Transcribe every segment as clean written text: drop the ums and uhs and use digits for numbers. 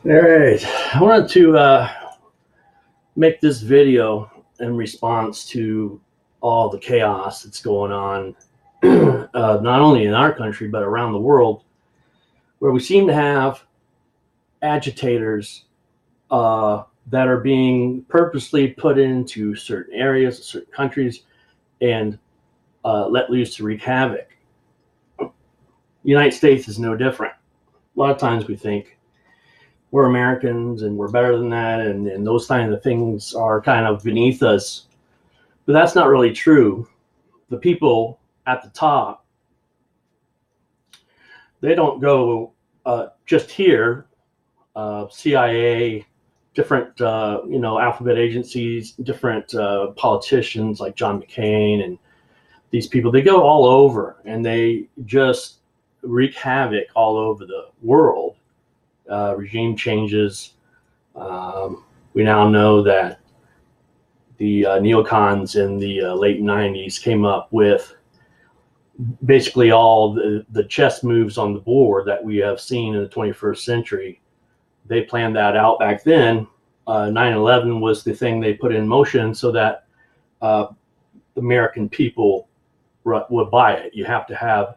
All right. I wanted to make this video in response to all the chaos that's going on, not only in our country, but around the world, where we seem to have agitators that are being purposely put into certain areas, certain countries, and let loose to wreak havoc. The United States is no different. A lot of times we think we're Americans and we're better than that, and those kinds of things are kind of beneath us. But that's not really true. The people at the top, they don't go just here, CIA, different, alphabet agencies, different politicians like John McCain and these people, they go all over and they just wreak havoc all over the world. Regime changes. We now know that the neocons in the late 90s came up with basically all the chess moves on the board that we have seen in the 21st century. They planned that out back then. 9/11 was the thing they put in motion so that the American people would buy it. You have to have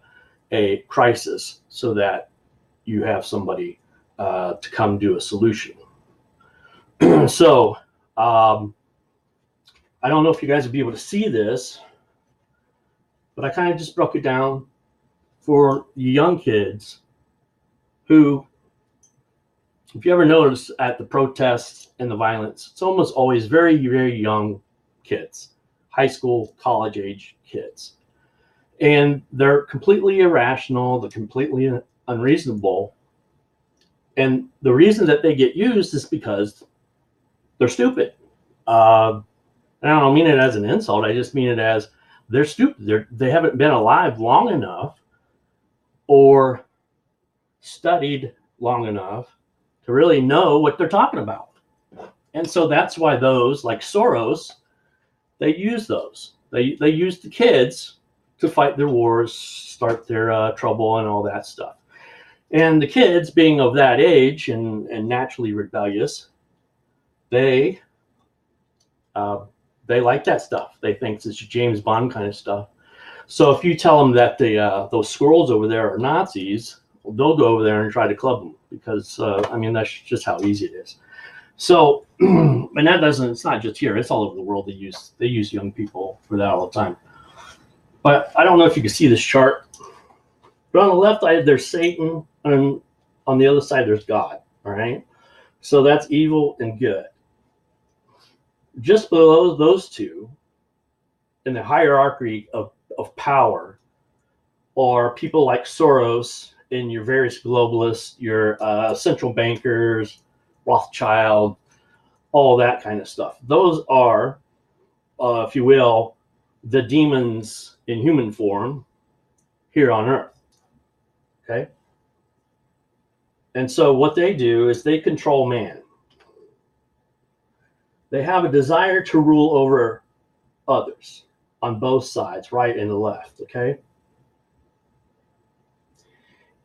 a crisis so that you have somebody to come do a solution. So I don't know if you guys would be able to see this, but I kind of just broke it down for young kids who, if you ever notice at the protests and the violence, it's almost always very, very young kids, high school, college age kids. And they're completely irrational, they're completely unreasonable. And the reason that they get used is because they're stupid. And I don't mean it as an insult, I just mean it as they're stupid. They haven't been alive long enough or studied long enough to really know what they're talking about. And so that's why those like Soros, they use those. They use the kids to fight their wars, start their trouble and all that stuff. And the kids, being of that age and naturally rebellious, they like that stuff. They think it's James Bond kind of stuff. So if you tell them that those squirrels over there are Nazis, they'll go over there and try to club them because, that's just how easy it is. So, and that doesn't, it's not just here, it's all over the world. They use young people for that all the time. But I don't know if you can see this chart. But on the left side, there's Satan, and on the other side, there's God. All right. So that's evil and good. Just below those two, in the hierarchy of power, are people like Soros and your various globalists, your central bankers, Rothschild, all that kind of stuff. Those are, if you will, the demons in human form here on Earth. Okay? And so what they do is they control man. They have a desire to rule over others on both sides, right and the left, okay?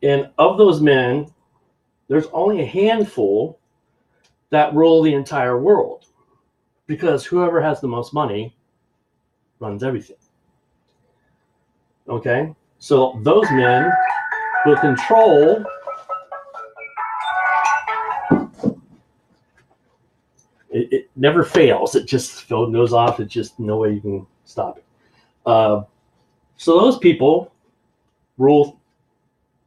And of those men, there's only a handful that rule the entire world because whoever has the most money runs everything. Okay? So those men will control it never fails. It just goes off. It's just no way you can stop it. So those people rule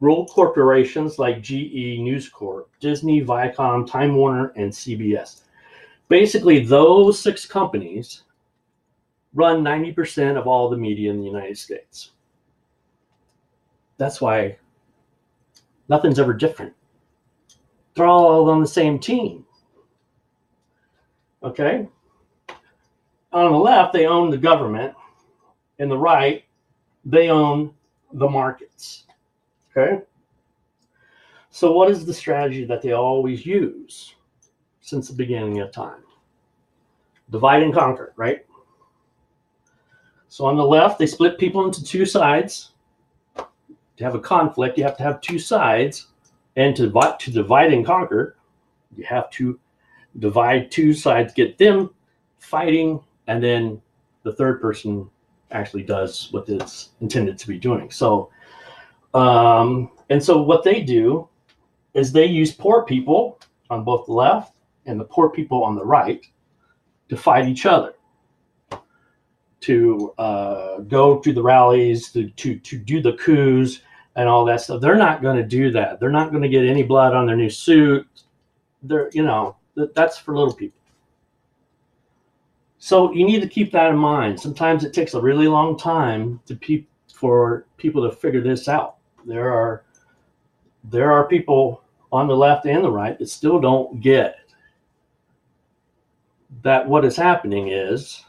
corporations like GE, News Corp, Disney, Viacom, Time Warner, and CBS. Basically, those 6 companies run 90% of all the media in the United States. That's why nothing's ever different. They're all on the same team. Okay? On the left, they own the government. In the right, they own the markets. Okay? So what is the strategy that they always use since the beginning of time? Divide and conquer, right? So on the left, they split people into 2 sides. To have a conflict, you have to have 2 sides. And to divide and conquer, You have to divide two sides, get them fighting, and then the third person actually does what it's intended to be doing. So, and so what they do is they use poor people on both the left and the poor people on the right to fight each other, to go to the rallies, to do the coups and all that stuff. They're not going to do that. They're not going to get any blood on their new suit. They're, that's for little people. So you need to keep that in mind. Sometimes it takes a really long time for people to figure this out. There are people on the left and the right that still don't get that what is happening is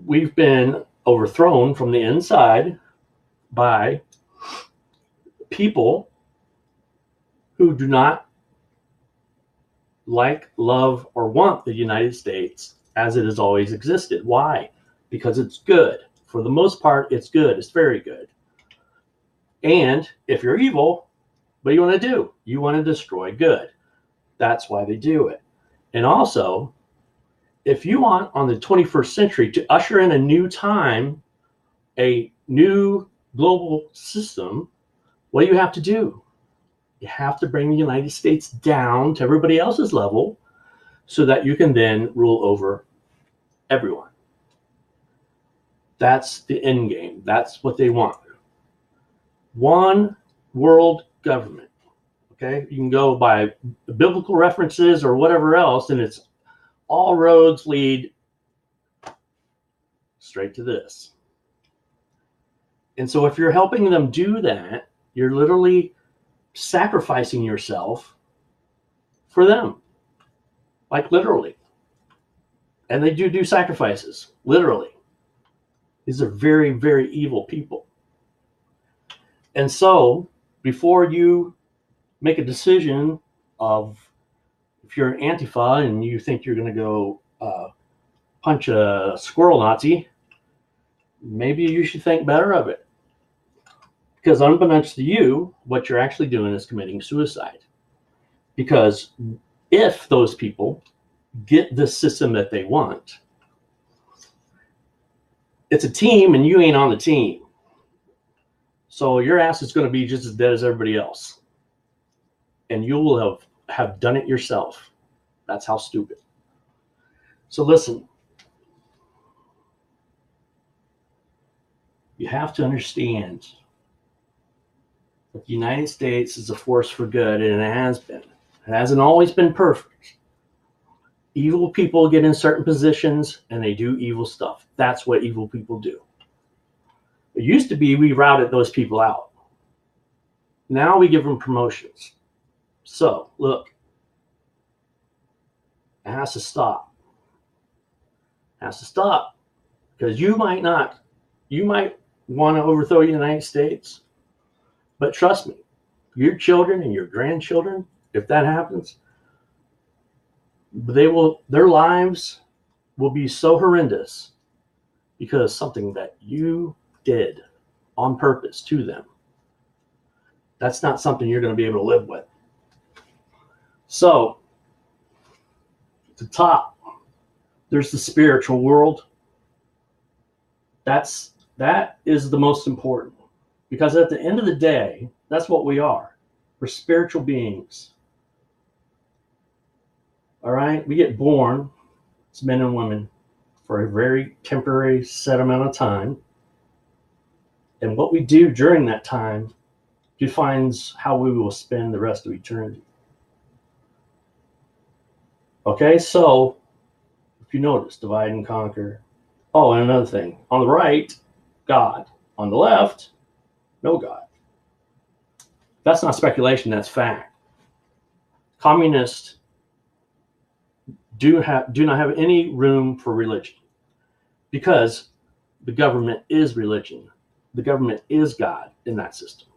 we've been overthrown from the inside by people who do not like, love, or want the United States as it has always existed. Why? Because it's good. For the most part, it's good. It's very good. And if you're evil, what do you want to do? You want to destroy good. That's why they do it. And also, if you want on the 21st century to usher in a new time, a new global system, what do you have to do? You have to bring the United States down to everybody else's level so that you can then rule over everyone. That's the end game. That's what they want. One world government. Okay? You can go by biblical references or whatever else, and it's all roads lead straight to this. And so if you're helping them do that, you're literally sacrificing yourself for them. Like literally. And they do sacrifices, literally. These are very, very evil people. And so before you make a decision of if you're an Antifa and you think you're going to go punch a squirrel Nazi, maybe you should think better of it. Because unbeknownst to you, what you're actually doing is committing suicide. Because if those people get the system that they want, it's a team and you ain't on the team. So your ass is going to be just as dead as everybody else. And you will have done it yourself. That's how stupid. So listen, you have to understand that the United States is a force for good, and it has been. It hasn't always been perfect. Evil people get in certain positions and they do evil stuff. That's what evil people do. It used to be we routed those people out. Now we give them promotions. So, look, it has to stop. It has to stop because you might want to overthrow the United States, but trust me, your children and your grandchildren, if that happens, their lives will be so horrendous because something that you did on purpose to them. That's not something you're going to be able to live with. So, at the top, there's the spiritual world. That is the most important. Because at the end of the day, that's what we are. We're spiritual beings. All right? We get born as men and women for a very temporary set amount of time. And what we do during that time defines how we will spend the rest of eternity. Okay, so if you notice, divide and conquer. Oh, and another thing. On the right, God. On the left, no God. That's not speculation, that's fact. Communists do not have any room for religion because the government is religion. The government is God in that system.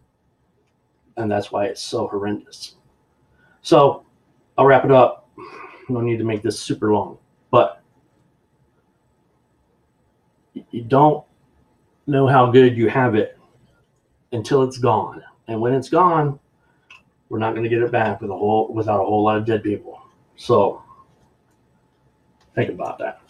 And that's why it's so horrendous. So I'll wrap it up. No need to make this super long. But you don't know how good you have it until it's gone. And when it's gone, we're not going to get it back without a whole lot of dead people. So think about that.